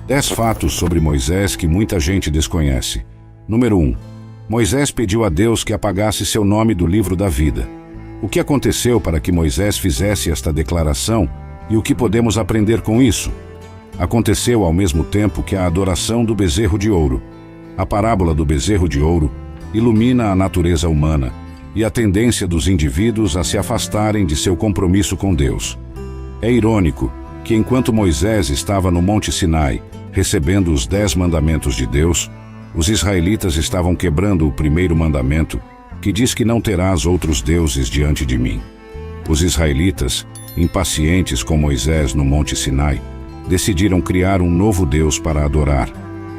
10 fatos sobre Moisés que muita gente desconhece. Número 1. Moisés pediu a Deus que apagasse seu nome do livro da vida. O que aconteceu para que Moisés fizesse esta declaração e o que podemos aprender com isso? Aconteceu ao mesmo tempo que a adoração do bezerro de ouro. A parábola do bezerro de ouro ilumina a natureza humana e a tendência dos indivíduos a se afastarem de seu compromisso com Deus. É irônico que enquanto Moisés estava no Monte Sinai, recebendo os 10 mandamentos de Deus, os israelitas estavam quebrando o primeiro mandamento, que diz que não terás outros deuses diante de mim. Os israelitas, impacientes com Moisés no Monte Sinai, decidiram criar um novo Deus para adorar.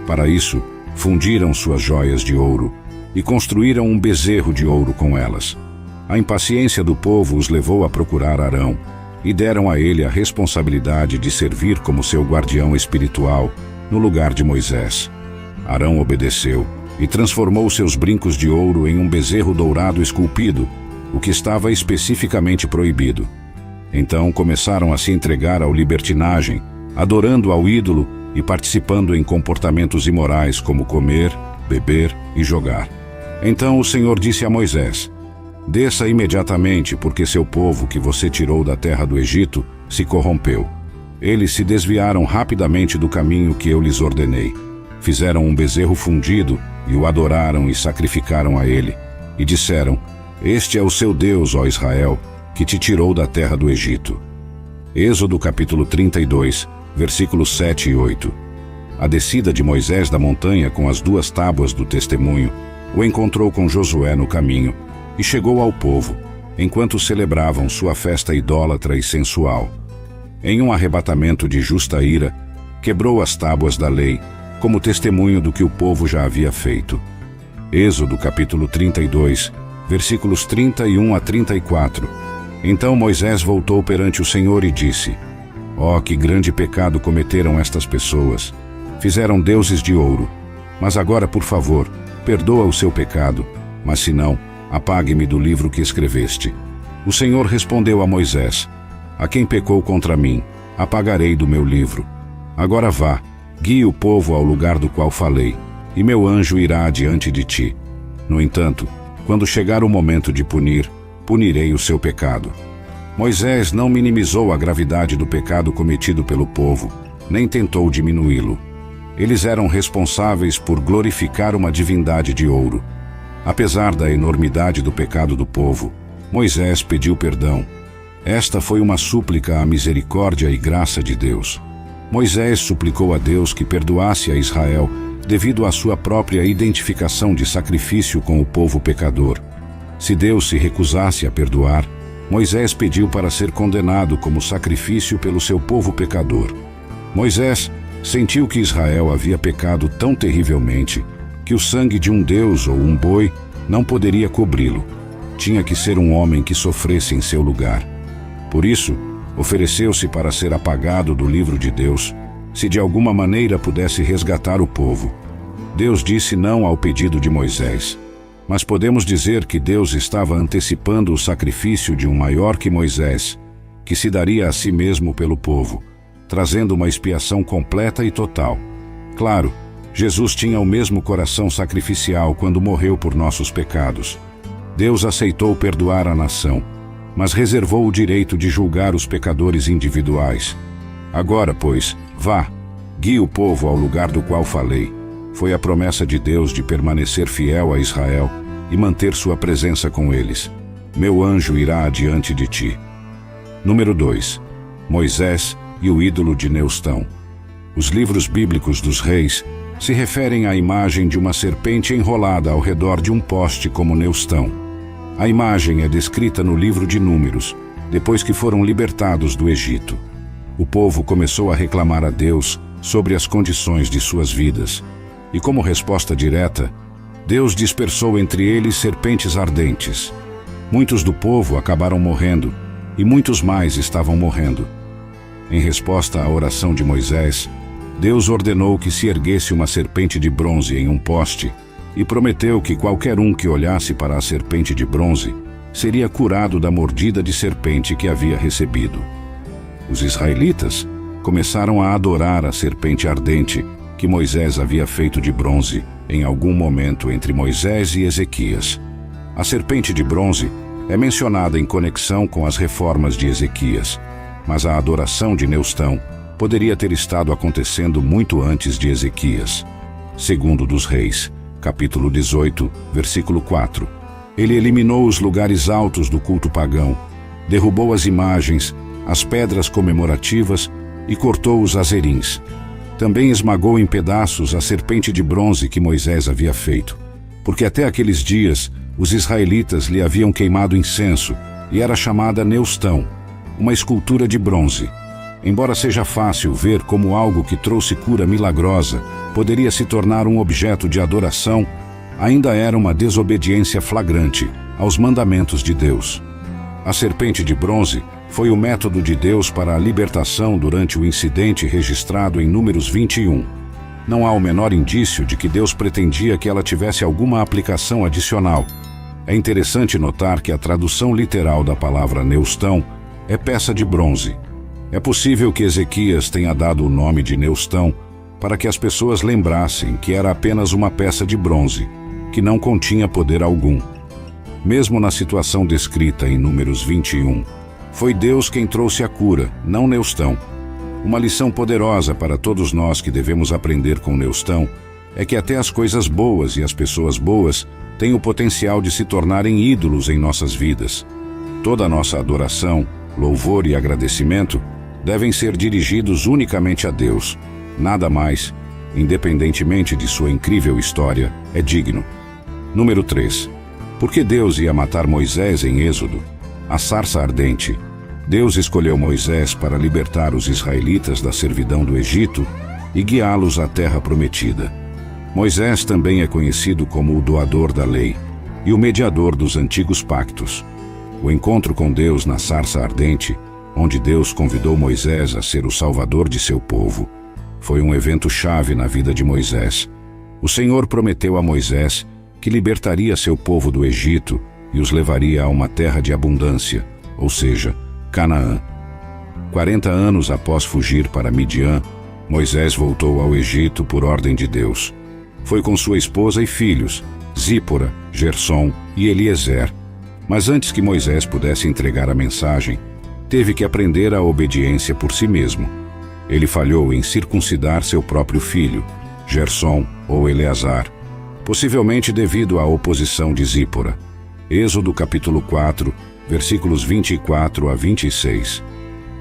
Para isso, fundiram suas joias de ouro e construíram um bezerro de ouro com elas. A impaciência do povo os levou a procurar Arão e deram a ele a responsabilidade de servir como seu guardião espiritual no lugar de Moisés. Arão obedeceu e transformou seus brincos de ouro em um bezerro dourado esculpido, o que estava especificamente proibido. Então começaram a se entregar ao libertinagem, adorando ao ídolo e participando em comportamentos imorais como comer, beber e jogar. Então o Senhor disse a Moisés: desça imediatamente, porque seu povo que você tirou da terra do Egito se corrompeu. Eles se desviaram rapidamente do caminho que eu lhes ordenei. Fizeram um bezerro fundido e o adoraram e sacrificaram a ele. E disseram: este é o seu Deus, ó Israel, que te tirou da terra do Egito. Êxodo capítulo 32, versículos 7 e 8. A descida de Moisés da montanha com as 2 tábuas do testemunho o encontrou com Josué no caminho e chegou ao povo, enquanto celebravam sua festa idólatra e sensual. Em um arrebatamento de justa ira, quebrou as tábuas da lei, como testemunho do que o povo já havia feito. Êxodo capítulo 32, versículos 31 a 34. Então Moisés voltou perante o Senhor e disse: ó, que grande pecado cometeram estas pessoas! Fizeram deuses de ouro. Mas agora, por favor, perdoa o seu pecado, mas se não, apague-me do livro que escreveste. O Senhor respondeu a Moisés: a quem pecou contra mim, apagarei do meu livro. Agora vá, guie o povo ao lugar do qual falei, e meu anjo irá adiante de ti. No entanto, quando chegar o momento de punir, punirei o seu pecado. Moisés não minimizou a gravidade do pecado cometido pelo povo, nem tentou diminuí-lo. Eles eram responsáveis por glorificar uma divindade de ouro. Apesar da enormidade do pecado do povo, Moisés pediu perdão. Esta foi uma súplica à misericórdia e graça de Deus. Moisés suplicou a Deus que perdoasse a Israel devido à sua própria identificação de sacrifício com o povo pecador. Se Deus se recusasse a perdoar, Moisés pediu para ser condenado como sacrifício pelo seu povo pecador. Moisés sentiu que Israel havia pecado tão terrivelmente que o sangue de um deus ou um boi não poderia cobri-lo. Tinha que ser um homem que sofresse em seu lugar. Por isso, ofereceu-se para ser apagado do livro de Deus, se de alguma maneira pudesse resgatar o povo. Deus disse não ao pedido de Moisés, mas podemos dizer que Deus estava antecipando o sacrifício de um maior que Moisés, que se daria a si mesmo pelo povo, trazendo uma expiação completa e total. Claro, Jesus tinha o mesmo coração sacrificial quando morreu por nossos pecados. Deus aceitou perdoar a nação, mas reservou o direito de julgar os pecadores individuais. Agora, pois, vá, guie o povo ao lugar do qual falei. Foi a promessa de Deus de permanecer fiel a Israel e manter sua presença com eles. Meu anjo irá adiante de ti. Número 2. Moisés e o ídolo de Neustão. Os livros bíblicos dos reis se referem à imagem de uma serpente enrolada ao redor de um poste como Neustão. A imagem é descrita no livro de Números, depois que foram libertados do Egito. O povo começou a reclamar a Deus sobre as condições de suas vidas, e como resposta direta, Deus dispersou entre eles serpentes ardentes. Muitos do povo acabaram morrendo, e muitos mais estavam morrendo. Em resposta à oração de Moisés, Deus ordenou que se erguesse uma serpente de bronze em um poste e prometeu que qualquer um que olhasse para a serpente de bronze seria curado da mordida de serpente que havia recebido. Os israelitas começaram a adorar a serpente ardente que Moisés havia feito de bronze em algum momento entre Moisés e Ezequias. A serpente de bronze é mencionada em conexão com as reformas de Ezequias, mas a adoração de Neustão poderia ter estado acontecendo muito antes de Ezequias. Segundo dos Reis, capítulo 18, versículo 4. Ele eliminou os lugares altos do culto pagão, derrubou as imagens, as pedras comemorativas e cortou os azerins. Também esmagou em pedaços a serpente de bronze que Moisés havia feito, porque até aqueles dias os israelitas lhe haviam queimado incenso e era chamada Neustão, uma escultura de bronze. Embora seja fácil ver como algo que trouxe cura milagrosa poderia se tornar um objeto de adoração, ainda era uma desobediência flagrante aos mandamentos de Deus. A serpente de bronze foi o método de Deus para a libertação durante o incidente registrado em Números 21. Não há o menor indício de que Deus pretendia que ela tivesse alguma aplicação adicional. É interessante notar que a tradução literal da palavra Neustão é peça de bronze. É possível que Ezequias tenha dado o nome de Neustão para que as pessoas lembrassem que era apenas uma peça de bronze, que não continha poder algum. Mesmo na situação descrita em Números 21, foi Deus quem trouxe a cura, não Neustão. Uma lição poderosa para todos nós que devemos aprender com Neustão é que até as coisas boas e as pessoas boas têm o potencial de se tornarem ídolos em nossas vidas. Toda a nossa adoração, louvor e agradecimento devem ser dirigidos unicamente a Deus. Nada mais, independentemente de sua incrível história, é digno. Número 3. Por que Deus ia matar Moisés em Êxodo? A sarça ardente. Deus escolheu Moisés para libertar os israelitas da servidão do Egito e guiá-los à terra prometida. Moisés também é conhecido como o doador da lei e o mediador dos antigos pactos. O encontro com Deus na sarça ardente, onde Deus convidou Moisés a ser o salvador de seu povo, foi um evento chave na vida de Moisés. O Senhor prometeu a Moisés que libertaria seu povo do Egito e os levaria a uma terra de abundância, ou seja, Canaã. 40 anos após fugir para Midian, Moisés voltou ao Egito por ordem de Deus. Foi com sua esposa e filhos, Zípora, Gersom e Eliezer. Mas antes que Moisés pudesse entregar a mensagem, teve que aprender a obediência por si mesmo. Ele falhou em circuncidar seu próprio filho, Gersom ou Eleazar, possivelmente devido à oposição de Zípora. Êxodo capítulo 4, versículos 24 a 26.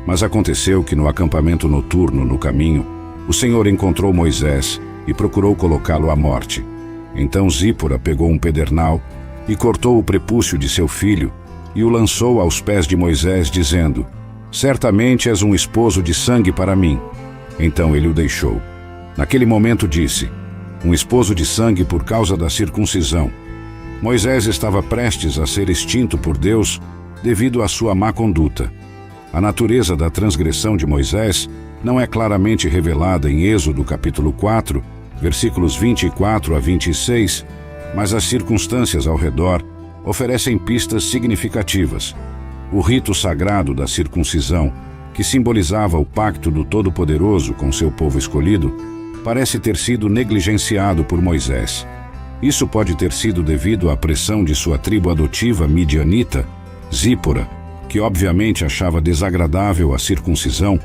Mas aconteceu que no acampamento noturno no caminho, o Senhor encontrou Moisés e procurou colocá-lo à morte. Então Zípora pegou um pedernal e cortou o prepúcio de seu filho e o lançou aos pés de Moisés, dizendo: "Certamente és um esposo de sangue para mim." Então ele o deixou. Naquele momento disse: "Um esposo de sangue por causa da circuncisão." Moisés estava prestes a ser extinto por Deus devido à sua má conduta. A natureza da transgressão de Moisés não é claramente revelada em Êxodo capítulo 4, versículos 24 a 26, mas as circunstâncias ao redor oferecem pistas significativas. O rito sagrado da circuncisão, que simbolizava o pacto do Todo-Poderoso com seu povo escolhido, parece ter sido negligenciado por Moisés. Isso pode ter sido devido à pressão de sua tribo adotiva midianita, Zípora, que obviamente achava desagradável a circuncisão.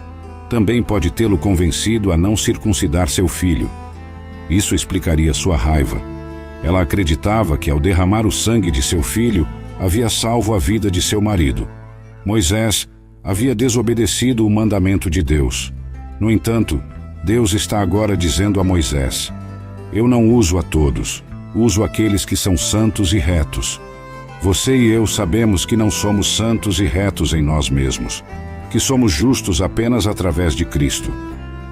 Também pode tê-lo convencido a não circuncidar seu filho. Isso explicaria sua raiva. Ela acreditava que ao derramar o sangue de seu filho, havia salvo a vida de seu marido. Moisés havia desobedecido o mandamento de Deus. No entanto, Deus está agora dizendo a Moisés: "Eu não uso a todos, uso aqueles que são santos e retos." Você e eu sabemos que não somos santos e retos em nós mesmos, que somos justos apenas através de Cristo.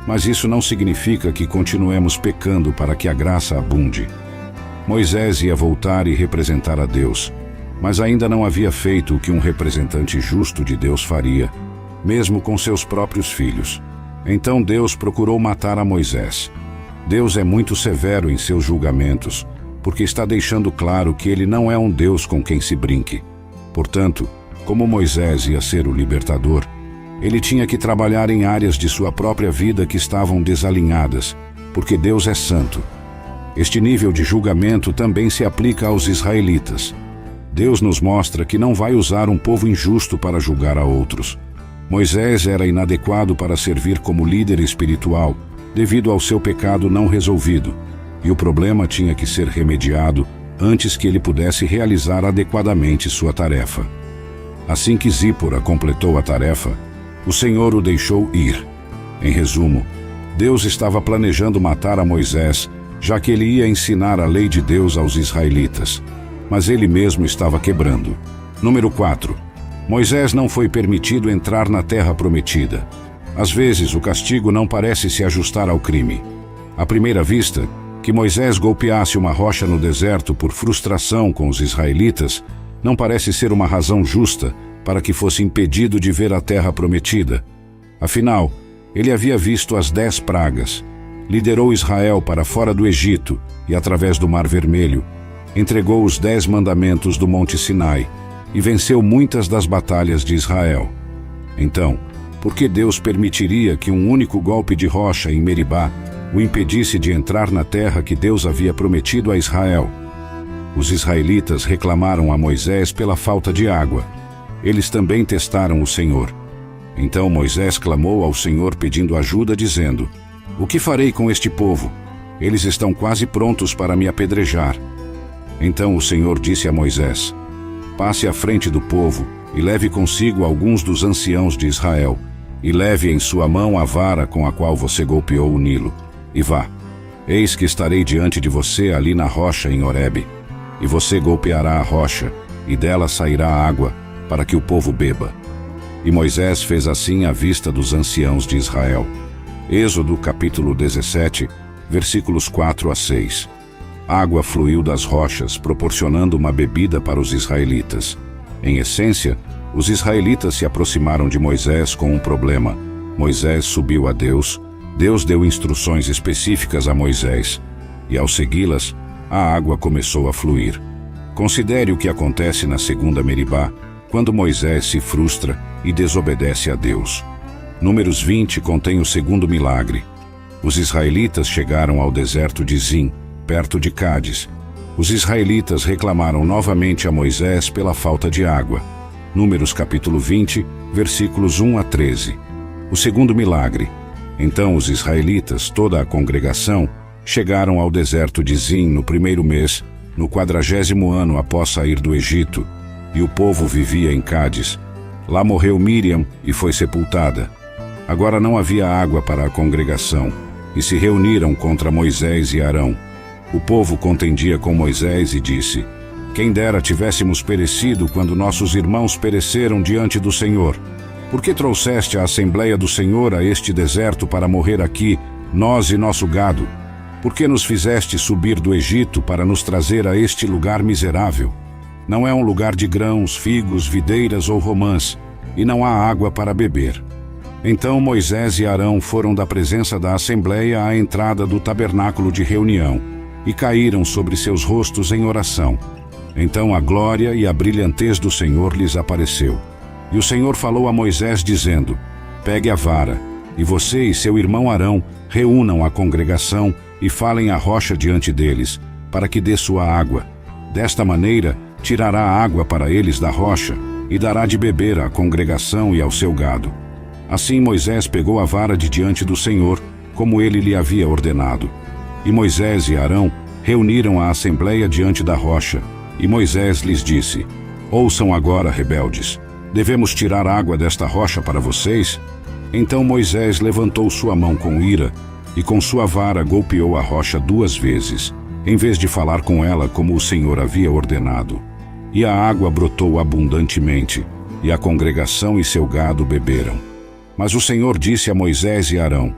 Mas isso não significa que continuemos pecando para que a graça abunde. Moisés ia voltar e representar a Deus, mas ainda não havia feito o que um representante justo de Deus faria, mesmo com seus próprios filhos. Então Deus procurou matar a Moisés. Deus é muito severo em seus julgamentos, porque está deixando claro que ele não é um Deus com quem se brinque. Portanto, como Moisés ia ser o libertador, Ele tinha que trabalhar em áreas de sua própria vida que estavam desalinhadas, porque Deus é santo. Este nível de julgamento também se aplica aos israelitas. Deus nos mostra que não vai usar um povo injusto para julgar a outros. Moisés era inadequado para servir como líder espiritual, devido ao seu pecado não resolvido, e o problema tinha que ser remediado antes que ele pudesse realizar adequadamente sua tarefa. Assim que Zípora completou a tarefa, o Senhor o deixou ir. Em resumo, Deus estava planejando matar a Moisés, já que ele ia ensinar a lei de Deus aos israelitas. Mas ele mesmo estava quebrando. Número 4. Moisés não foi permitido entrar na terra prometida. Às vezes, o castigo não parece se ajustar ao crime. À primeira vista, que Moisés golpeasse uma rocha no deserto por frustração com os israelitas, não parece ser uma razão justa para que fosse impedido de ver a terra prometida. Afinal, ele havia visto as 10 pragas, liderou Israel para fora do Egito e através do Mar Vermelho, entregou os 10 mandamentos do Monte Sinai e venceu muitas das batalhas de Israel. Então, por que Deus permitiria que um único golpe de rocha em Meribá o impedisse de entrar na terra que Deus havia prometido a Israel? Os israelitas reclamaram a Moisés pela falta de água. Eles também testaram o Senhor. Então Moisés clamou ao Senhor pedindo ajuda, dizendo: "O que farei com este povo? Eles estão quase prontos para me apedrejar." Então o Senhor disse a Moisés: "Passe à frente do povo e leve consigo alguns dos anciãos de Israel, e leve em sua mão a vara com a qual você golpeou o Nilo, e vá. Eis que estarei diante de você ali na rocha em Horebe, e você golpeará a rocha, e dela sairá água, para que o povo beba." E Moisés fez assim à vista dos anciãos de Israel. Êxodo capítulo 17, versículos 4 a 6. Água fluiu das rochas, proporcionando uma bebida para os israelitas. Em essência, os israelitas se aproximaram de Moisés com um problema. Moisés subiu a Deus, Deus deu instruções específicas a Moisés, e ao segui-las, a água começou a fluir. Considere o que acontece na segunda Meribá, quando Moisés se frustra e desobedece a Deus. Números 20 contém o segundo milagre. Os israelitas chegaram ao deserto de Zim, perto de Cádiz. Os israelitas reclamaram novamente a Moisés pela falta de água. Números capítulo 20, versículos 1 a 13. O segundo milagre. Então os israelitas, toda a congregação, chegaram ao deserto de Zim no primeiro mês, no 40º ano após sair do Egito, e o povo vivia em Cádiz. Lá morreu Míriam e foi sepultada. Agora não havia água para a congregação, e se reuniram contra Moisés e Arão. O povo contendia com Moisés e disse: "Quem dera tivéssemos perecido quando nossos irmãos pereceram diante do Senhor. Por que trouxeste a Assembleia do Senhor a este deserto para morrer aqui, nós e nosso gado? Por que nos fizeste subir do Egito para nos trazer a este lugar miserável? Não é um lugar de grãos, figos, videiras ou romãs, e não há água para beber." Então Moisés e Arão foram da presença da Assembleia à entrada do tabernáculo de reunião, e caíram sobre seus rostos em oração. Então a glória e a brilhantez do Senhor lhes apareceu. E o Senhor falou a Moisés dizendo: "Pegue a vara, e você e seu irmão Arão reúnam a congregação e falem a rocha diante deles, para que dê sua água. Desta maneira tirará água para eles da rocha, e dará de beber à congregação e ao seu gado." Assim Moisés pegou a vara de diante do Senhor, como ele lhe havia ordenado. E Moisés e Arão reuniram a assembleia diante da rocha, e Moisés lhes disse: "Ouçam agora, rebeldes, devemos tirar água desta rocha para vocês?" Então Moisés levantou sua mão com ira, e com sua vara golpeou a rocha 2 vezes, em vez de falar com ela como o Senhor havia ordenado. E a água brotou abundantemente, e a congregação e seu gado beberam. Mas o Senhor disse a Moisés e Arão: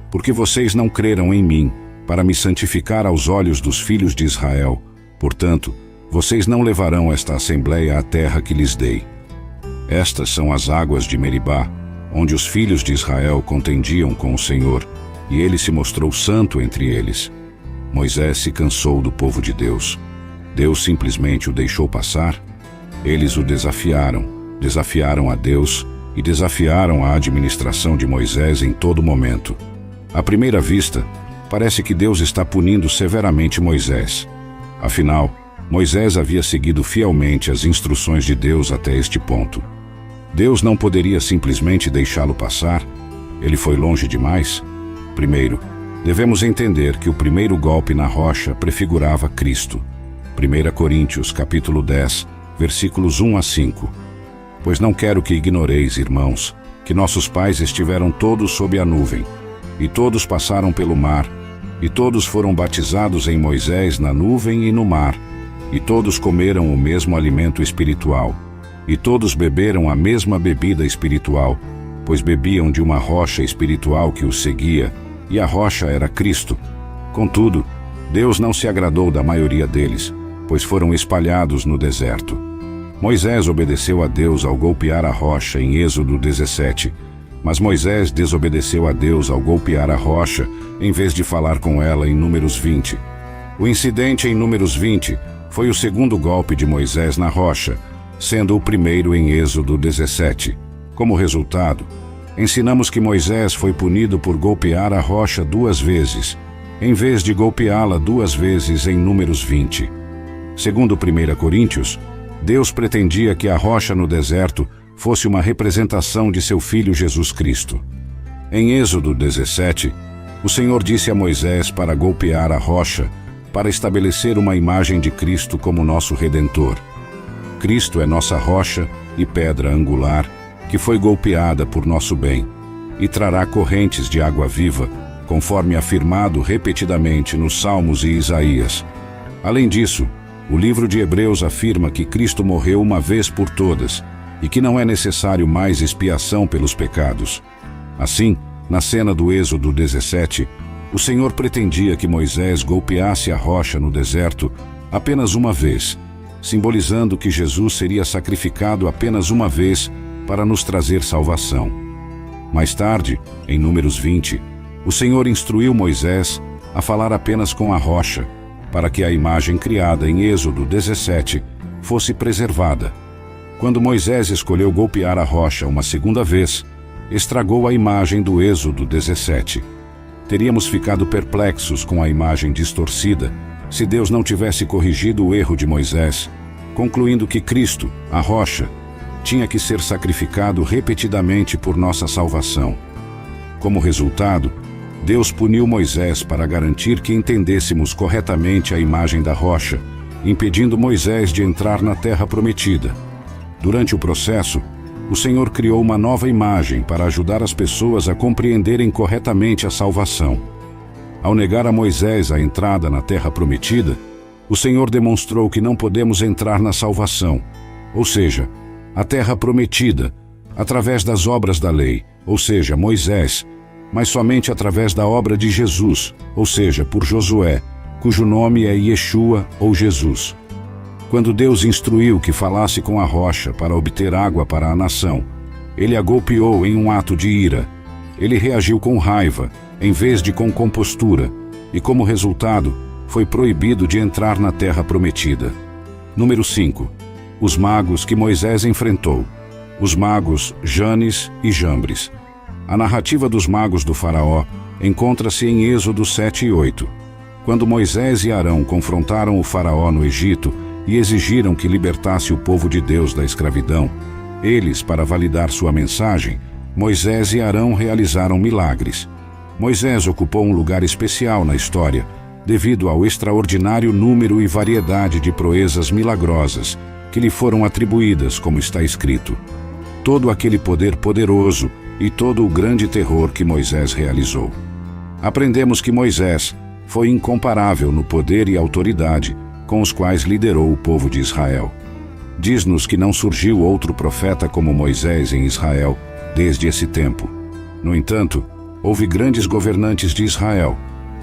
"Porque vocês não creram em mim, para me santificar aos olhos dos filhos de Israel, portanto, vocês não levarão esta assembleia à terra que lhes dei." Estas são as águas de Meribá, onde os filhos de Israel contendiam com o Senhor, e ele se mostrou santo entre eles. Moisés se cansou do povo de Deus. Deus simplesmente o deixou passar. Eles o desafiaram a Deus e desafiaram a administração de Moisés em todo momento. À primeira vista, parece que Deus está punindo severamente Moisés. Afinal, Moisés havia seguido fielmente as instruções de Deus até este ponto. Deus não poderia simplesmente deixá-lo passar? Ele foi longe demais? Primeiro, devemos entender que o primeiro golpe na rocha prefigurava Cristo. 1 Coríntios, capítulo 10, versículos 1 a 5. Pois não quero que ignoreis, irmãos, que nossos pais estiveram todos sob a nuvem, e todos passaram pelo mar, e todos foram batizados em Moisés na nuvem e no mar, e todos comeram o mesmo alimento espiritual, e todos beberam a mesma bebida espiritual, pois bebiam de uma rocha espiritual que os seguia, e a rocha era Cristo. Contudo, Deus não se agradou da maioria deles, pois foram espalhados no deserto. Moisés obedeceu a Deus ao golpear a rocha em Êxodo 17, mas Moisés desobedeceu a Deus ao golpear a rocha, em vez de falar com ela em Números 20. O incidente em Números 20 foi o segundo golpe de Moisés na rocha, sendo o primeiro em Êxodo 17. Como resultado, ensinamos que Moisés foi punido por golpear a rocha 2 vezes, em vez de golpeá-la 2 vezes em Números 20. Segundo 1 Coríntios, Deus pretendia que a rocha no deserto fosse uma representação de seu Filho Jesus Cristo. Em Êxodo 17, o Senhor disse a Moisés para golpear a rocha, para estabelecer uma imagem de Cristo como nosso Redentor. Cristo é nossa rocha e pedra angular, que foi golpeada por nosso bem, e trará correntes de água viva, conforme afirmado repetidamente nos Salmos e Isaías. Além disso, o livro de Hebreus afirma que Cristo morreu uma vez por todas, e que não é necessário mais expiação pelos pecados. Assim, na cena do Êxodo 17, o Senhor pretendia que Moisés golpeasse a rocha no deserto apenas uma vez, simbolizando que Jesus seria sacrificado apenas uma vez para nos trazer salvação. Mais tarde, em Números 20, o Senhor instruiu Moisés a falar apenas com a rocha, para que a imagem criada em Êxodo 17 fosse preservada. Quando Moisés escolheu golpear a rocha uma segunda vez, estragou a imagem do Êxodo 17. Teríamos ficado perplexos com a imagem distorcida se Deus não tivesse corrigido o erro de Moisés, concluindo que Cristo, a rocha, tinha que ser sacrificado repetidamente por nossa salvação. Como resultado, Deus puniu Moisés para garantir que entendêssemos corretamente a imagem da rocha, impedindo Moisés de entrar na terra prometida. Durante o processo, o Senhor criou uma nova imagem para ajudar as pessoas a compreenderem corretamente a salvação. Ao negar a Moisés a entrada na terra prometida, o Senhor demonstrou que não podemos entrar na salvação, ou seja, a terra prometida, através das obras da lei, ou seja, Moisés, mas somente através da obra de Jesus, ou seja, por Josué, cujo nome é Yeshua ou Jesus. Quando Deus instruiu que falasse com a rocha para obter água para a nação, ele a golpeou em um ato de ira. Ele reagiu com raiva, em vez de com compostura, e como resultado, foi proibido de entrar na terra prometida. Número 5. Os magos que Moisés enfrentou. Os magos Janes e Jambres. A narrativa dos magos do faraó encontra-se em Êxodo 7 e 8. Quando Moisés e Arão confrontaram o faraó no Egito e exigiram que libertasse o povo de Deus da escravidão, eles, para validar sua mensagem, Moisés e Arão realizaram milagres. Moisés ocupou um lugar especial na história, devido ao extraordinário número e variedade de proezas milagrosas que lhe foram atribuídas, como está escrito. Todo aquele poder poderoso e todo o grande terror que Moisés realizou. Aprendemos que Moisés foi incomparável no poder e autoridade com os quais liderou o povo de Israel. Diz-nos que não surgiu outro profeta como Moisés em Israel desde esse tempo. No entanto, houve grandes governantes de Israel,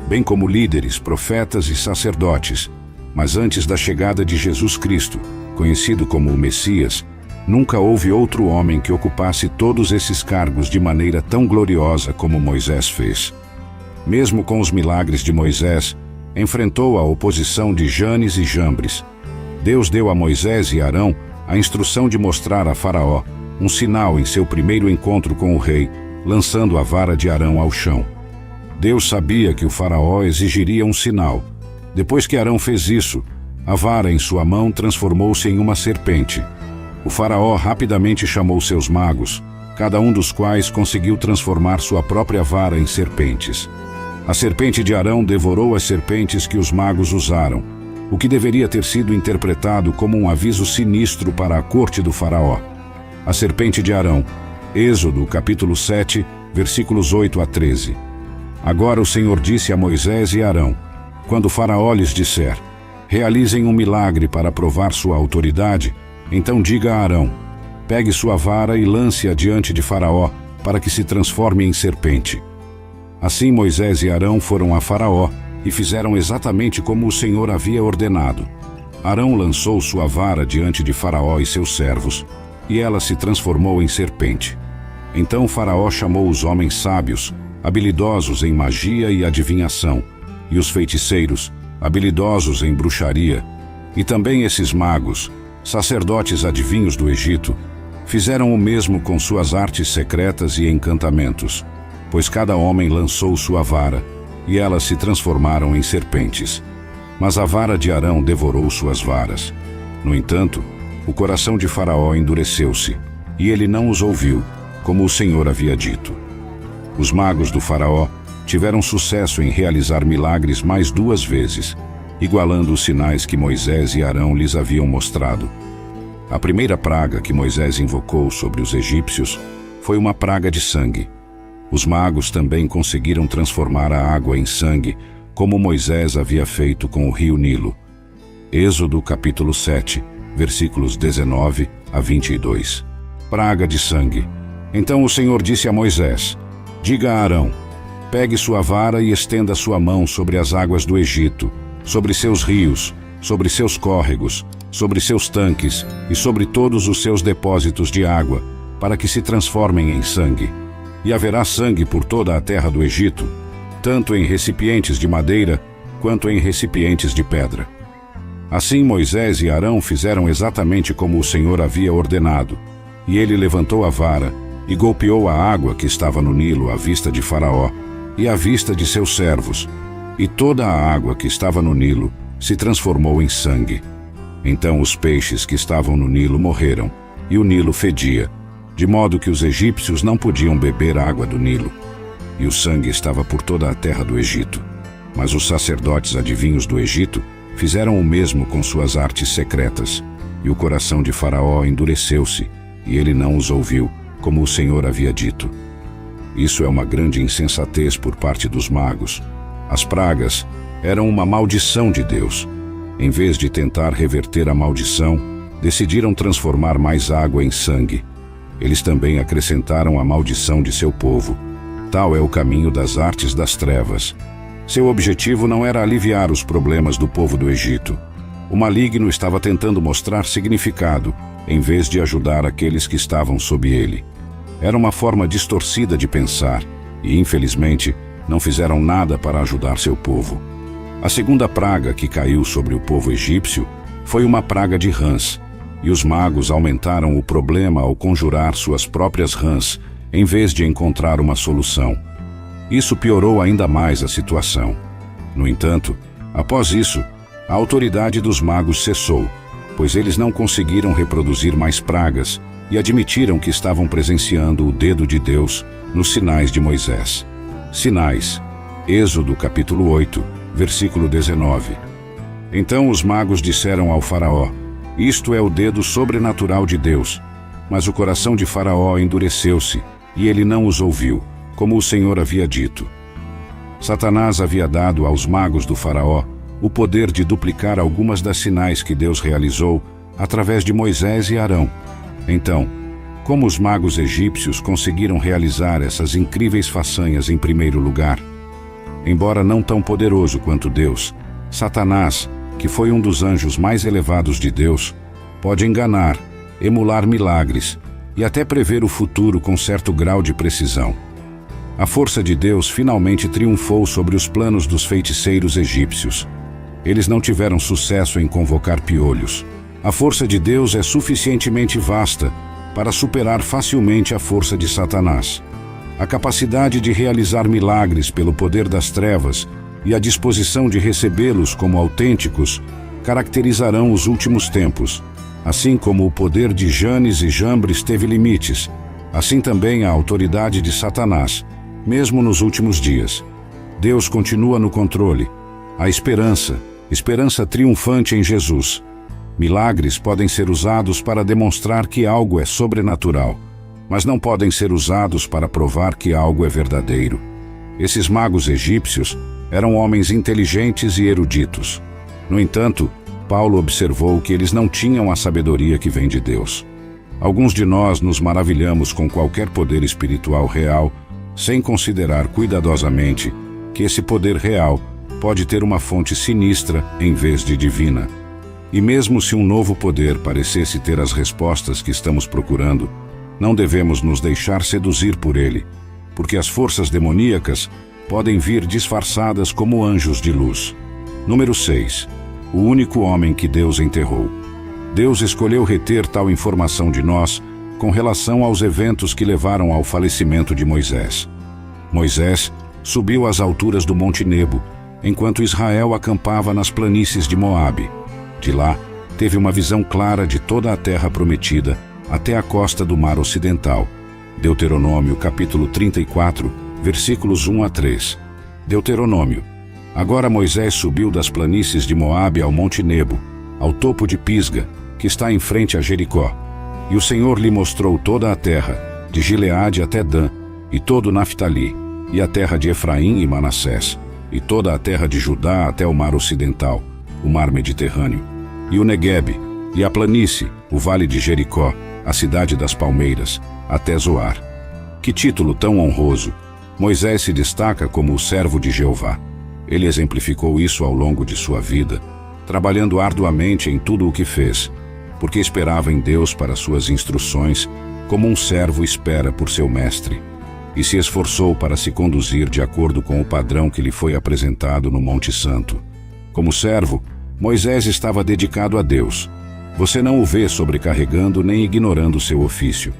bem como líderes, profetas e sacerdotes, mas antes da chegada de Jesus Cristo, conhecido como o Messias, nunca houve outro homem que ocupasse todos esses cargos de maneira tão gloriosa como Moisés fez. Mesmo com os milagres de Moisés, enfrentou a oposição de Janes e Jambres. Deus deu a Moisés e Arão a instrução de mostrar a Faraó um sinal em seu primeiro encontro com o rei, lançando a vara de Arão ao chão. Deus sabia que o faraó exigiria um sinal. Depois que Arão fez isso, a vara em sua mão transformou-se em uma serpente. O faraó rapidamente chamou seus magos, cada um dos quais conseguiu transformar sua própria vara em serpentes. A serpente de Arão devorou as serpentes que os magos usaram, o que deveria ter sido interpretado como um aviso sinistro para a corte do faraó. A serpente de Arão. Êxodo, capítulo 7, versículos 8 a 13. Agora o Senhor disse a Moisés e Arão: quando o faraó lhes disser, realizem um milagre para provar sua autoridade, então diga a Arão: pegue sua vara e lance-a diante de Faraó, para que se transforme em serpente. Assim Moisés e Arão foram a Faraó e fizeram exatamente como o Senhor havia ordenado. Arão lançou sua vara diante de Faraó e seus servos, e ela se transformou em serpente. Então Faraó chamou os homens sábios, habilidosos em magia e adivinhação, e os feiticeiros, habilidosos em bruxaria, e também esses magos, sacerdotes adivinhos do Egito, fizeram o mesmo com suas artes secretas e encantamentos, pois cada homem lançou sua vara, e elas se transformaram em serpentes. Mas a vara de Arão devorou suas varas. No entanto, o coração de Faraó endureceu-se, e ele não os ouviu, como o Senhor havia dito. Os magos do Faraó tiveram sucesso em realizar milagres mais 2 vezes, igualando os sinais que Moisés e Arão lhes haviam mostrado. A primeira praga que Moisés invocou sobre os egípcios foi uma praga de sangue. Os magos também conseguiram transformar a água em sangue, como Moisés havia feito com o rio Nilo. Êxodo capítulo 7, versículos 19 a 22. Praga de sangue. Então o Senhor disse a Moisés: diga a Arão: pegue sua vara e estenda sua mão sobre as águas do Egito, sobre seus rios, sobre seus córregos, sobre seus tanques e sobre todos os seus depósitos de água, para que se transformem em sangue. E haverá sangue por toda a terra do Egito, tanto em recipientes de madeira, quanto em recipientes de pedra. Assim Moisés e Arão fizeram exatamente como o Senhor havia ordenado, e ele levantou a vara e golpeou a água que estava no Nilo à vista de Faraó e à vista de seus servos, e toda a água que estava no Nilo se transformou em sangue. Então os peixes que estavam no Nilo morreram, e o Nilo fedia, de modo que os egípcios não podiam beber água do Nilo. E o sangue estava por toda a terra do Egito. Mas os sacerdotes adivinhos do Egito fizeram o mesmo com suas artes secretas, e o coração de Faraó endureceu-se, e ele não os ouviu, como o Senhor havia dito. Isso é uma grande insensatez por parte dos magos. As pragas eram uma maldição de Deus. Em vez de tentar reverter a maldição, decidiram transformar mais água em sangue. Eles também acrescentaram a maldição de seu povo. Tal é o caminho das artes das trevas. Seu objetivo não era aliviar os problemas do povo do Egito. O maligno estava tentando mostrar significado, em vez de ajudar aqueles que estavam sob ele. Era uma forma distorcida de pensar, e infelizmente não fizeram nada para ajudar seu povo. A segunda praga que caiu sobre o povo egípcio foi uma praga de rãs, e os magos aumentaram o problema ao conjurar suas próprias rãs, em vez de encontrar uma solução. Isso piorou ainda mais a situação. No entanto, após isso, a autoridade dos magos cessou, pois eles não conseguiram reproduzir mais pragas e admitiram que estavam presenciando o dedo de Deus nos sinais de Moisés. Sinais. Êxodo capítulo 8, versículo 19. Então os magos disseram ao Faraó: isto é o dedo sobrenatural de Deus. Mas o coração de Faraó endureceu-se, e ele não os ouviu, como o Senhor havia dito. Satanás havia dado aos magos do Faraó o poder de duplicar algumas das sinais que Deus realizou através de Moisés e Arão. Então, como os magos egípcios conseguiram realizar essas incríveis façanhas em primeiro lugar? Embora não tão poderoso quanto Deus, Satanás, que foi um dos anjos mais elevados de Deus, pode enganar, emular milagres e até prever o futuro com certo grau de precisão. A força de Deus finalmente triunfou sobre os planos dos feiticeiros egípcios. Eles não tiveram sucesso em convocar piolhos. A força de Deus é suficientemente vasta para superar facilmente a força de Satanás. A capacidade de realizar milagres pelo poder das trevas e a disposição de recebê-los como autênticos caracterizarão os últimos tempos. Assim como o poder de Janes e Jambres teve limites, assim também a autoridade de Satanás, mesmo nos últimos dias. Deus continua no controle. A esperança triunfante em Jesus. Milagres podem ser usados para demonstrar que algo é sobrenatural, mas não podem ser usados para provar que algo é verdadeiro. Esses magos egípcios eram homens inteligentes e eruditos. No entanto, Paulo observou que eles não tinham a sabedoria que vem de Deus. Alguns de nós nos maravilhamos com qualquer poder espiritual real, sem considerar cuidadosamente que esse poder real pode ter uma fonte sinistra em vez de divina. E mesmo se um novo poder parecesse ter as respostas que estamos procurando, não devemos nos deixar seduzir por ele, porque as forças demoníacas podem vir disfarçadas como anjos de luz. Número 6. O único homem que Deus enterrou. Deus escolheu reter tal informação de nós com relação aos eventos que levaram ao falecimento de Moisés. Moisés subiu às alturas do Monte Nebo, enquanto Israel acampava nas planícies de Moabe. De lá, teve uma visão clara de toda a terra prometida, até a costa do Mar Ocidental. Deuteronômio, capítulo 34, versículos 1 a 3. Deuteronômio. Agora Moisés subiu das planícies de Moabe ao Monte Nebo, ao topo de Pisga, que está em frente a Jericó. E o Senhor lhe mostrou toda a terra, de Gileade até Dan, e todo Naftali, e a terra de Efraim e Manassés, e toda a terra de Judá até o Mar Ocidental, o Mar Mediterrâneo, e o Neguebe, e a planície, o Vale de Jericó, a cidade das palmeiras, até Zoar. Que título tão honroso! Moisés se destaca como o servo de Jeová. Ele exemplificou isso ao longo de sua vida, trabalhando arduamente em tudo o que fez, porque esperava em Deus para suas instruções, como um servo espera por seu mestre, e se esforçou para se conduzir de acordo com o padrão que lhe foi apresentado no Monte Santo. Como servo, Moisés estava dedicado a Deus. Você não o vê sobrecarregando nem ignorando seu ofício.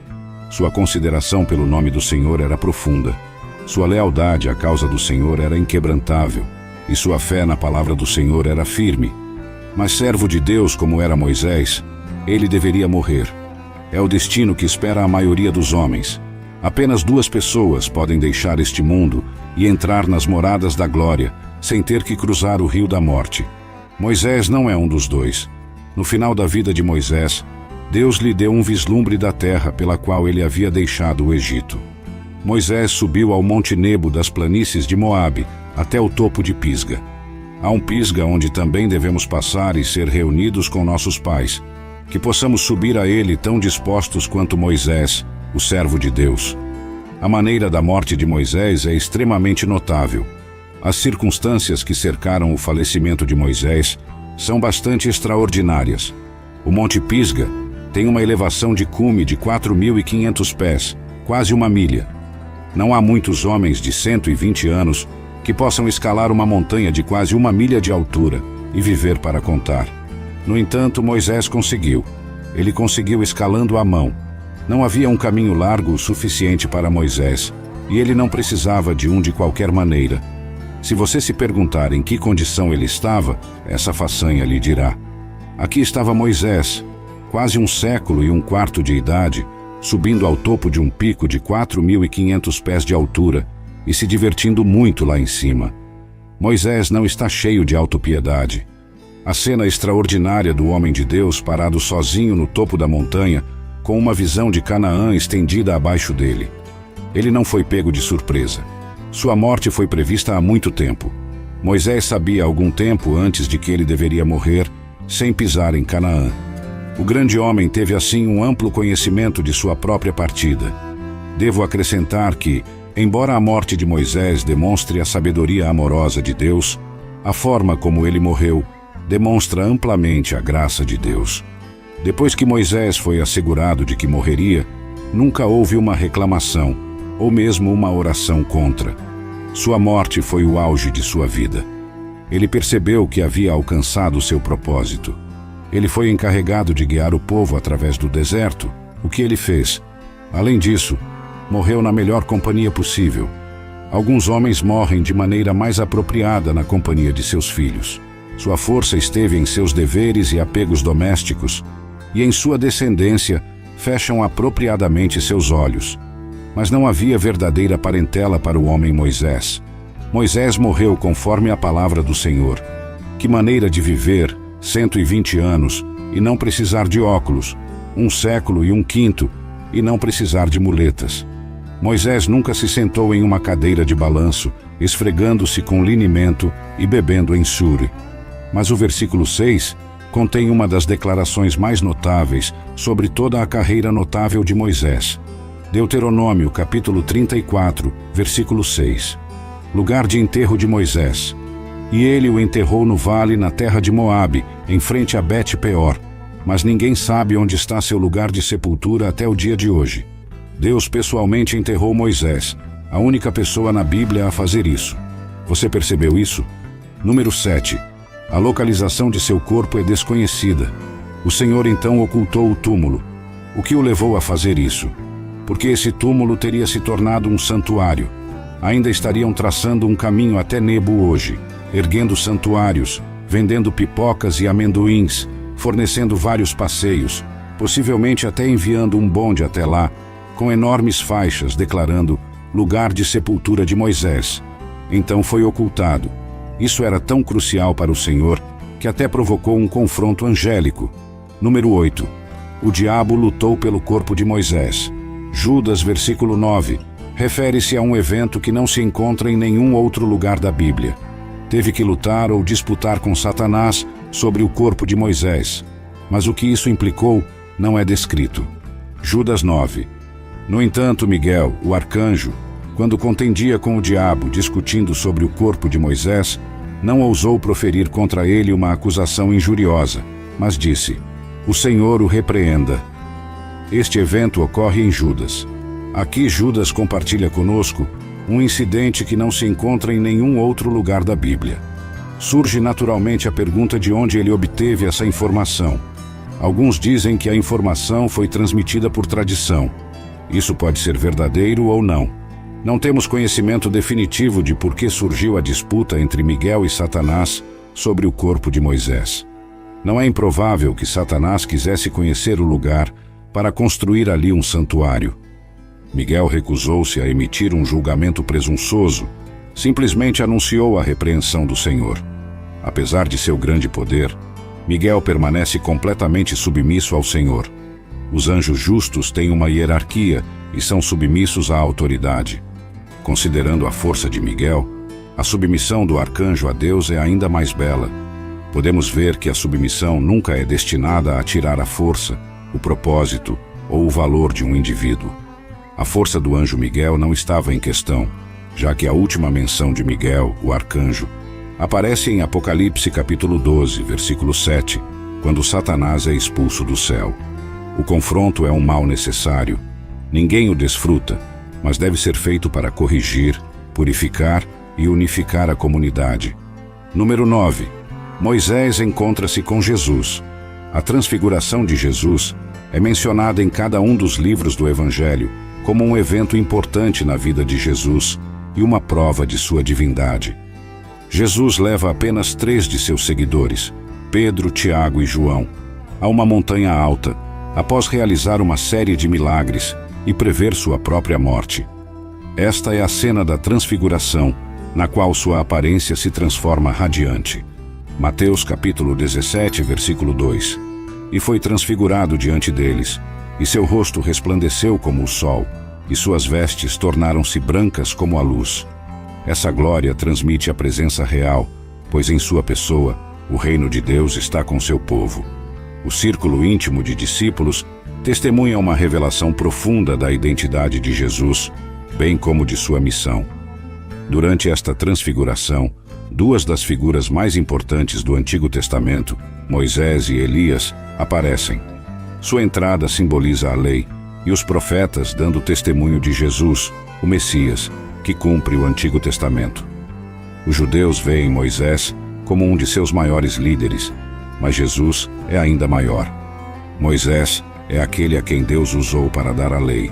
Sua consideração pelo nome do Senhor era profunda. Sua lealdade à causa do Senhor era inquebrantável, e sua fé na palavra do Senhor era firme. Mas servo de Deus como era Moisés, ele deveria morrer. É o destino que espera a maioria dos homens. Apenas 2 pessoas podem deixar este mundo e entrar nas moradas da glória, sem ter que cruzar o rio da morte. Moisés não é um dos 2. No final da vida de Moisés, Deus lhe deu um vislumbre da terra pela qual ele havia deixado o Egito. Moisés subiu ao Monte Nebo das planícies de Moabe, até o topo de Pisga. Há um Pisga onde também devemos passar e ser reunidos com nossos pais, que possamos subir a ele tão dispostos quanto Moisés, o servo de Deus. A maneira da morte de Moisés é extremamente notável. As circunstâncias que cercaram o falecimento de Moisés são bastante extraordinárias. O Monte Pisga tem uma elevação de cume de 4.500 pés, quase 1 milha. Não há muitos homens de 120 anos que possam escalar uma montanha de quase 1 milha de altura e viver para contar. No entanto, Moisés conseguiu. Ele conseguiu escalando à mão. Não havia um caminho largo o suficiente para Moisés, e ele não precisava de um de qualquer maneira. Se você se perguntar em que condição ele estava, essa façanha lhe dirá. Aqui estava Moisés, quase 1 século e 1/4 de idade, subindo ao topo de um pico de 4.500 pés de altura e se divertindo muito lá em cima. Moisés não está cheio de autopiedade. A cena extraordinária do homem de Deus parado sozinho no topo da montanha, com uma visão de Canaã estendida abaixo dele. Ele não foi pego de surpresa. Sua morte foi prevista há muito tempo. Moisés sabia há algum tempo antes de que ele deveria morrer, sem pisar em Canaã. O grande homem teve assim um amplo conhecimento de sua própria partida. Devo acrescentar que, embora a morte de Moisés demonstre a sabedoria amorosa de Deus, a forma como ele morreu demonstra amplamente a graça de Deus. Depois que Moisés foi assegurado de que morreria, nunca houve uma reclamação, ou mesmo uma oração contra. Sua morte foi o auge de sua vida. Ele percebeu que havia alcançado seu propósito. Ele foi encarregado de guiar o povo através do deserto, O que ele fez? Além disso, morreu na melhor companhia possível. Alguns homens morrem de maneira mais apropriada na companhia de seus filhos. Sua força esteve em seus deveres e apegos domésticos, e em sua descendência fecham apropriadamente seus olhos. Mas não havia verdadeira parentela para o homem Moisés. Moisés morreu conforme a palavra do Senhor. Que maneira de viver 120 anos e não precisar de óculos, 1 século e 1/5 e não precisar de muletas. Moisés nunca se sentou em uma cadeira de balanço, esfregando-se com linimento e bebendo ensure. Mas o versículo 6 contém uma das declarações mais notáveis sobre toda a carreira notável de Moisés. Deuteronômio, capítulo 34, versículo 6. Lugar de enterro de Moisés. E ele o enterrou no vale na terra de Moabe, em frente a Bet-peor. Mas ninguém sabe onde está seu lugar de sepultura até o dia de hoje. Deus pessoalmente enterrou Moisés, a única pessoa na Bíblia a fazer isso. Você percebeu isso? Número 7. A localização de seu corpo é desconhecida. O Senhor então ocultou o túmulo. O que o levou a fazer isso? Porque esse túmulo teria se tornado um santuário. Ainda estariam traçando um caminho até Nebo hoje, erguendo santuários, vendendo pipocas e amendoins, fornecendo vários passeios, possivelmente até enviando um bonde até lá, com enormes faixas declarando lugar de sepultura de Moisés. Então foi ocultado. Isso era tão crucial para o Senhor que até provocou um confronto angélico. Número 8. O diabo lutou pelo corpo de Moisés. Judas, versículo 9, refere-se a um evento que não se encontra em nenhum outro lugar da Bíblia. Teve que lutar ou disputar com Satanás sobre o corpo de Moisés. Mas o que isso implicou não é descrito. Judas 9. No entanto, Miguel, o arcanjo, quando contendia com o diabo discutindo sobre o corpo de Moisés, não ousou proferir contra ele uma acusação injuriosa, mas disse: "O Senhor o repreenda." Este evento ocorre em Judas. Aqui Judas compartilha conosco um incidente que não se encontra em nenhum outro lugar da Bíblia. Surge naturalmente a pergunta de onde ele obteve essa informação. Alguns dizem que a informação foi transmitida por tradição. Isso pode ser verdadeiro ou não. Não temos conhecimento definitivo de por que surgiu a disputa entre Miguel e Satanás sobre o corpo de Moisés. Não é improvável que Satanás quisesse conhecer o lugar para construir ali um santuário. Miguel recusou-se a emitir um julgamento presunçoso, simplesmente anunciou a repreensão do Senhor. Apesar de seu grande poder, Miguel permanece completamente submisso ao Senhor. Os anjos justos têm uma hierarquia e são submissos à autoridade. Considerando a força de Miguel, a submissão do arcanjo a Deus é ainda mais bela. Podemos ver que a submissão nunca é destinada a tirar a força, o propósito ou o valor de um indivíduo. A força do anjo Miguel não estava em questão, já que a última menção de Miguel, o arcanjo, aparece em Apocalipse capítulo 12, versículo 7, quando Satanás é expulso do céu. O confronto é um mal necessário. Ninguém o desfruta, mas deve ser feito para corrigir, purificar e unificar a comunidade. Número 9. Moisés encontra-se com Jesus. A transfiguração de Jesus é mencionada em cada um dos livros do Evangelho como um evento importante na vida de Jesus e uma prova de sua divindade. Jesus leva apenas 3 de seus seguidores, Pedro, Tiago e João, a uma montanha alta, após realizar uma série de milagres e prever sua própria morte. Esta é a cena da transfiguração, na qual sua aparência se transforma radiante. Mateus capítulo 17, versículo 2. E foi transfigurado diante deles, e seu rosto resplandeceu como o sol, e suas vestes tornaram-se brancas como a luz. Essa glória transmite a presença real, pois em sua pessoa, o reino de Deus está com seu povo. O círculo íntimo de discípulos testemunha uma revelação profunda da identidade de Jesus, bem como de sua missão. Durante esta transfiguração, 2 das figuras mais importantes do Antigo Testamento, Moisés e Elias, aparecem. Sua entrada simboliza a lei e os profetas dando testemunho de Jesus, o Messias, que cumpre o Antigo Testamento. Os judeus veem Moisés como um de seus maiores líderes, mas Jesus é ainda maior. Moisés é aquele a quem Deus usou para dar a lei,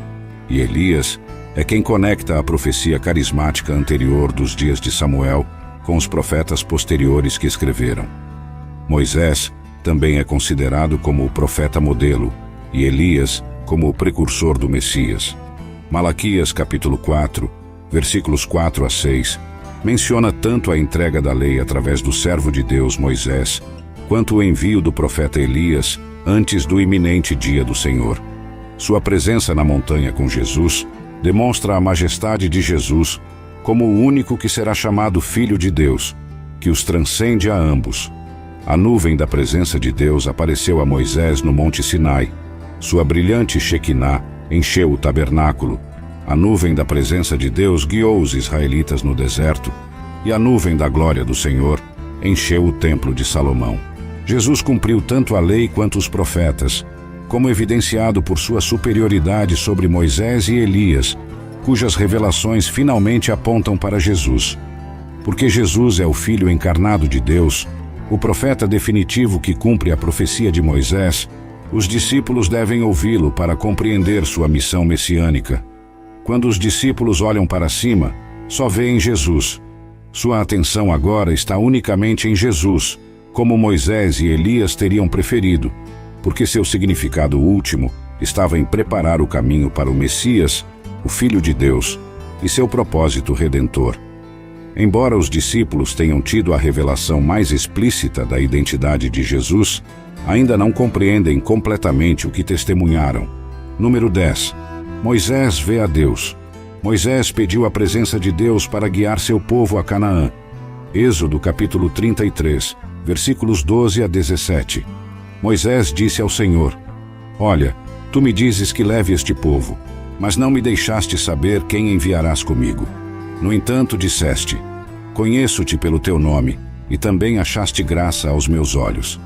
e Elias é quem conecta a profecia carismática anterior dos dias de Samuel com os profetas posteriores que escreveram. Moisés também é considerado como o profeta modelo, e Elias como o precursor do Messias. Malaquias capítulo 4, versículos 4 a 6, menciona tanto a entrega da lei através do servo de Deus Moisés, quanto o envio do profeta Elias antes do iminente dia do Senhor. Sua presença na montanha com Jesus demonstra a majestade de Jesus como o único que será chamado Filho de Deus, que os transcende a ambos. A nuvem da presença de Deus apareceu a Moisés no Monte Sinai. Sua brilhante Shequiná encheu o tabernáculo. A nuvem da presença de Deus guiou os israelitas no deserto, e a nuvem da glória do Senhor encheu o templo de Salomão. Jesus cumpriu tanto a lei quanto os profetas, como evidenciado por sua superioridade sobre Moisés e Elias, cujas revelações finalmente apontam para Jesus. Porque Jesus é o Filho encarnado de Deus, o profeta definitivo que cumpre a profecia de Moisés, os discípulos devem ouvi-lo para compreender sua missão messiânica. Quando os discípulos olham para cima, só veem Jesus. Sua atenção agora está unicamente em Jesus, como Moisés e Elias teriam preferido, porque seu significado último estava em preparar o caminho para o Messias, o Filho de Deus, e seu propósito redentor. Embora os discípulos tenham tido a revelação mais explícita da identidade de Jesus, ainda não compreendem completamente o que testemunharam. Número 10. Moisés vê a Deus. Moisés pediu a presença de Deus para guiar seu povo a Canaã. Êxodo capítulo 33, versículos 12 a 17. Moisés disse ao Senhor: Olha, tu me dizes que leve este povo, mas não me deixaste saber quem enviarás comigo. No entanto, disseste: Conheço-te pelo teu nome, e também achaste graça aos meus olhos.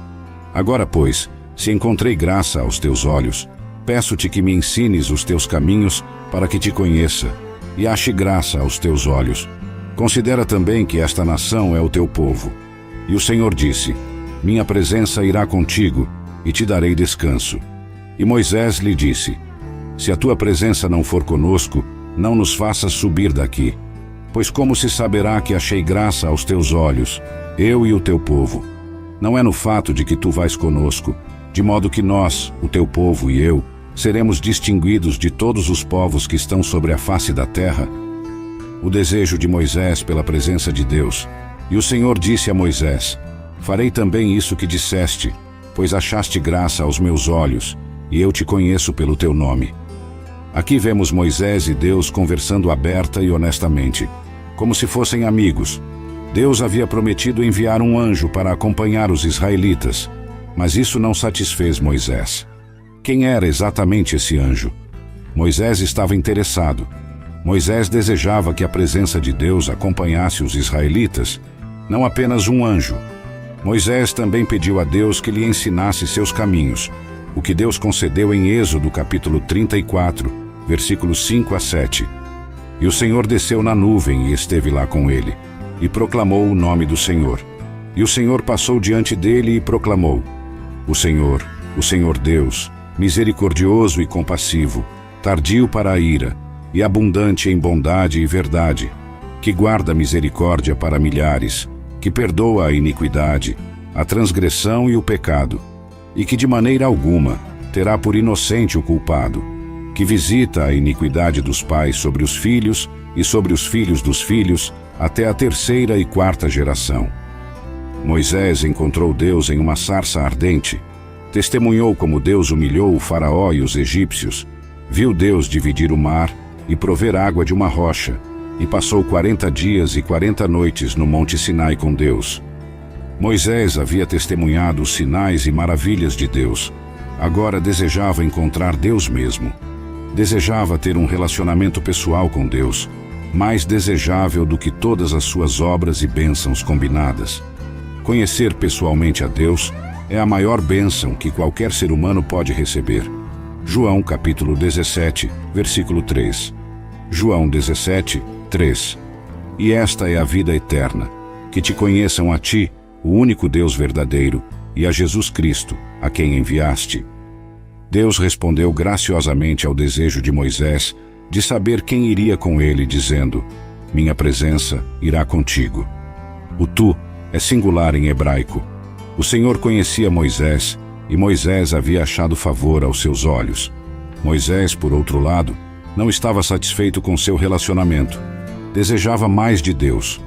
Agora, pois, se encontrei graça aos teus olhos, peço-te que me ensines os teus caminhos para que te conheça, e ache graça aos teus olhos. Considera também que esta nação é o teu povo. E o Senhor disse: Minha presença irá contigo, e te darei descanso. E Moisés lhe disse: Se a tua presença não for conosco, não nos faças subir daqui. Pois como se saberá que achei graça aos teus olhos, eu e o teu povo? Não é no fato de que tu vais conosco, de modo que nós, o teu povo e eu, seremos distinguidos de todos os povos que estão sobre a face da terra? O desejo de Moisés pela presença de Deus. E o Senhor disse a Moisés: Farei também isso que disseste, pois achaste graça aos meus olhos, e eu te conheço pelo teu nome. Aqui vemos Moisés e Deus conversando aberta e honestamente, como se fossem amigos. Deus havia prometido enviar um anjo para acompanhar os israelitas, mas isso não satisfez Moisés. Quem era exatamente esse anjo? Moisés estava interessado. Moisés desejava que a presença de Deus acompanhasse os israelitas, não apenas um anjo. Moisés também pediu a Deus que lhe ensinasse seus caminhos, o que Deus concedeu em Êxodo capítulo 34, versículos 5 a 7. E o Senhor desceu na nuvem e esteve lá com ele, e proclamou o nome do Senhor. E o Senhor passou diante dele e proclamou: o Senhor Deus, misericordioso e compassivo, tardio para a ira, e abundante em bondade e verdade, que guarda misericórdia para milhares, que perdoa a iniquidade, a transgressão e o pecado, e que de maneira alguma terá por inocente o culpado, que visita a iniquidade dos pais sobre os filhos e sobre os filhos dos filhos, até a terceira e quarta geração. Moisés encontrou Deus em uma sarça ardente, testemunhou como Deus humilhou o faraó e os egípcios, viu Deus dividir o mar e prover água de uma rocha, e passou 40 dias e 40 noites no Monte Sinai com Deus. Moisés havia testemunhado os sinais e maravilhas de Deus. Agora desejava encontrar Deus mesmo. Desejava ter um relacionamento pessoal com Deus, mais desejável do que todas as suas obras e bênçãos combinadas. Conhecer pessoalmente a Deus é a maior bênção que qualquer ser humano pode receber. João capítulo 17, versículo 3. João 17, 3. E esta é a vida eterna, que te conheçam a ti, o único Deus verdadeiro, e a Jesus Cristo, a quem enviaste. Deus respondeu graciosamente ao desejo de Moisés de saber quem iria com ele, dizendo: minha presença irá contigo. O tu é singular em hebraico. O Senhor conhecia Moisés, e Moisés havia achado favor aos seus olhos. Moisés, por outro lado, não estava satisfeito com seu relacionamento. Desejava mais de Deus.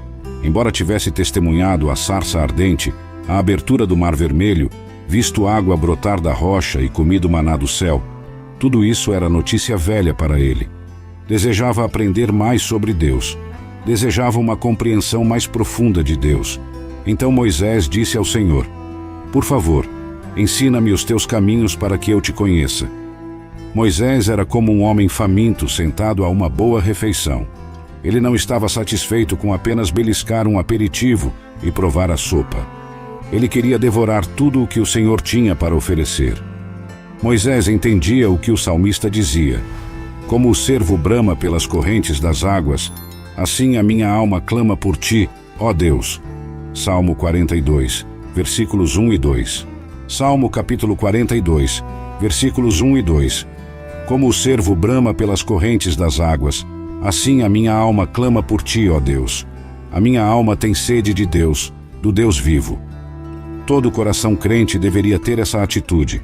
Embora tivesse testemunhado a sarça ardente, a abertura do Mar Vermelho, visto água brotar da rocha e comido maná do céu, tudo isso era notícia velha para ele. Desejava aprender mais sobre Deus. Desejava uma compreensão mais profunda de Deus. Então Moisés disse ao Senhor: por favor, ensina-me os teus caminhos para que eu te conheça. Moisés era como um homem faminto sentado a uma boa refeição. Ele não estava satisfeito com apenas beliscar um aperitivo e provar a sopa. Ele queria devorar tudo o que o Senhor tinha para oferecer. Moisés entendia o que o salmista dizia: como o cervo brama pelas correntes das águas, assim a minha alma clama por ti, ó Deus. Salmo 42, versículos 1 e 2. Salmo capítulo 42, versículos 1 e 2. Como o cervo brama pelas correntes das águas, assim a minha alma clama por ti, ó Deus. A minha alma tem sede de Deus, do Deus vivo. Todo coração crente deveria ter essa atitude.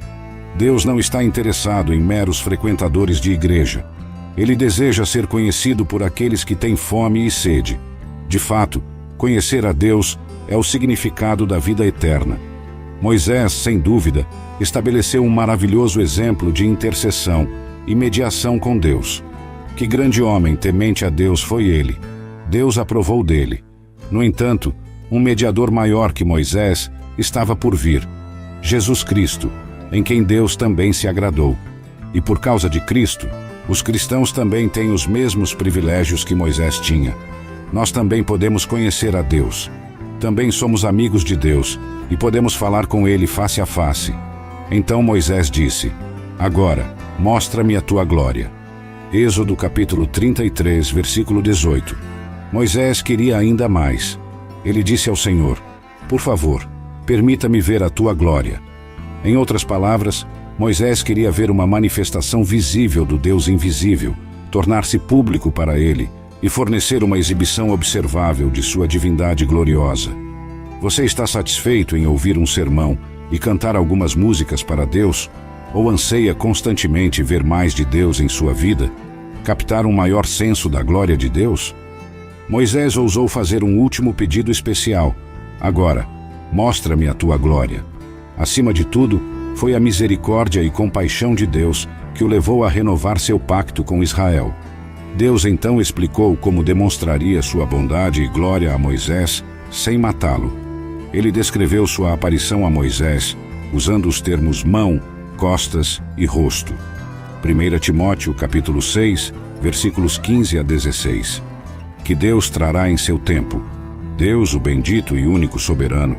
Deus não está interessado em meros frequentadores de igreja. Ele deseja ser conhecido por aqueles que têm fome e sede. De fato, conhecer a Deus é o significado da vida eterna. Moisés, sem dúvida, estabeleceu um maravilhoso exemplo de intercessão e mediação com Deus. Que grande homem temente a Deus foi ele. Deus aprovou dele. No entanto, um mediador maior que Moisés estava por vir: Jesus Cristo, em quem Deus também se agradou. E por causa de Cristo, os cristãos também têm os mesmos privilégios que Moisés tinha. Nós também podemos conhecer a Deus. Também somos amigos de Deus e podemos falar com Ele face a face. Então Moisés disse: agora, mostra-me a tua glória. Êxodo capítulo 33, versículo 18. Moisés queria ainda mais. Ele disse ao Senhor: por favor, permita-me ver a tua glória. Em outras palavras, Moisés queria ver uma manifestação visível do Deus invisível, tornar-se público para ele e fornecer uma exibição observável de sua divindade gloriosa. Você está satisfeito em ouvir um sermão e cantar algumas músicas para Deus? Ou anseia constantemente ver mais de Deus em sua vida? Captar um maior senso da glória de Deus? Moisés ousou fazer um último pedido especial: agora, mostra-me a tua glória. Acima de tudo, foi a misericórdia e compaixão de Deus que o levou a renovar seu pacto com Israel. Deus então explicou como demonstraria sua bondade e glória a Moisés sem matá-lo. Ele descreveu sua aparição a Moisés usando os termos mão, costas e rosto. 1 Timóteo capítulo 6, versículos 15 a 16. Que Deus trará em seu tempo. Deus, o bendito e único soberano,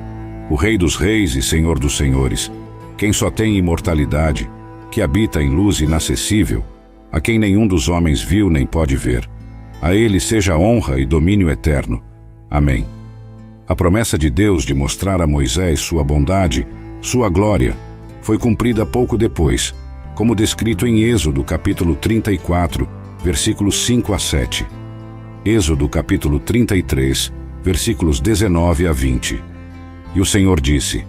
o Rei dos reis e Senhor dos senhores, quem só tem imortalidade, que habita em luz inacessível, a quem nenhum dos homens viu nem pode ver. A ele seja honra e domínio eterno. Amém. A promessa de Deus de mostrar a Moisés sua bondade, sua glória, foi cumprida pouco depois, como descrito em Êxodo capítulo 34, versículos 5 a 7. Êxodo capítulo 33, versículos 19 a 20. E o Senhor disse: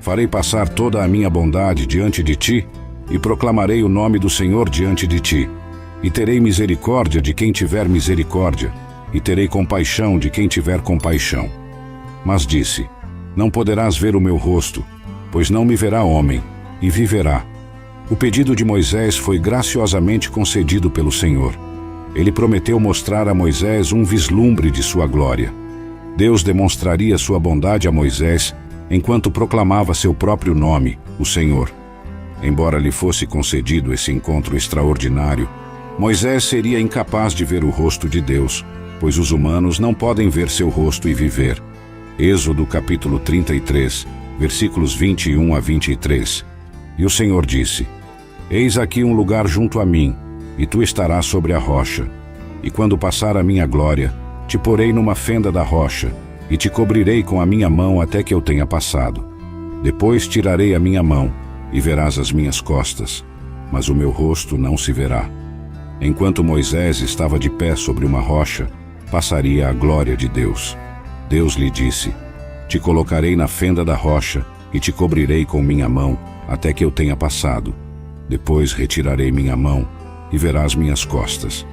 farei passar toda a minha bondade diante de ti, e proclamarei o nome do Senhor diante de ti. E terei misericórdia de quem tiver misericórdia, e terei compaixão de quem tiver compaixão. Mas disse: não poderás ver o meu rosto, pois não me verá homem, e viverá. O pedido de Moisés foi graciosamente concedido pelo Senhor. Ele prometeu mostrar a Moisés um vislumbre de sua glória. Deus demonstraria sua bondade a Moisés enquanto proclamava seu próprio nome, o Senhor. Embora lhe fosse concedido esse encontro extraordinário, Moisés seria incapaz de ver o rosto de Deus, pois os humanos não podem ver seu rosto e viver. Êxodo capítulo 33, versículos 21 a 23. E o Senhor disse: eis aqui um lugar junto a mim, e tu estarás sobre a rocha. E quando passar a minha glória, te porei numa fenda da rocha, e te cobrirei com a minha mão até que eu tenha passado. Depois tirarei a minha mão, e verás as minhas costas, mas o meu rosto não se verá. Enquanto Moisés estava de pé sobre uma rocha, passaria a glória de Deus. Deus lhe disse: Te colocarei na fenda da rocha e te cobrirei com minha mão até que eu tenha passado. Depois retirarei minha mão e verás minhas costas.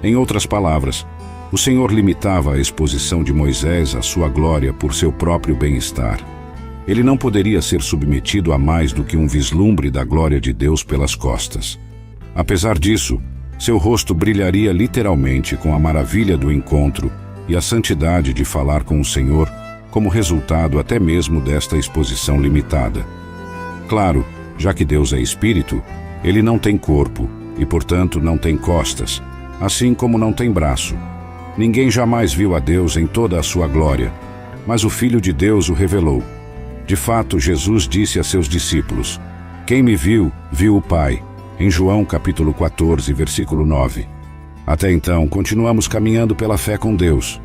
Em outras palavras, o Senhor limitava a exposição de Moisés à sua glória por seu próprio bem-estar. Ele não poderia ser submetido a mais do que um vislumbre da glória de Deus pelas costas. Apesar disso, seu rosto brilharia literalmente com a maravilha do encontro e a santidade de falar com o Senhor, como resultado até mesmo desta exposição limitada. Claro, já que Deus é espírito, ele não tem corpo e, portanto, não tem costas, assim como não tem braço. Ninguém jamais viu a Deus em toda a sua glória, mas o Filho de Deus o revelou. De fato, Jesus disse a seus discípulos: Quem me viu, viu o Pai, em João capítulo 14, versículo 9. Até então, continuamos caminhando pela fé com Deus.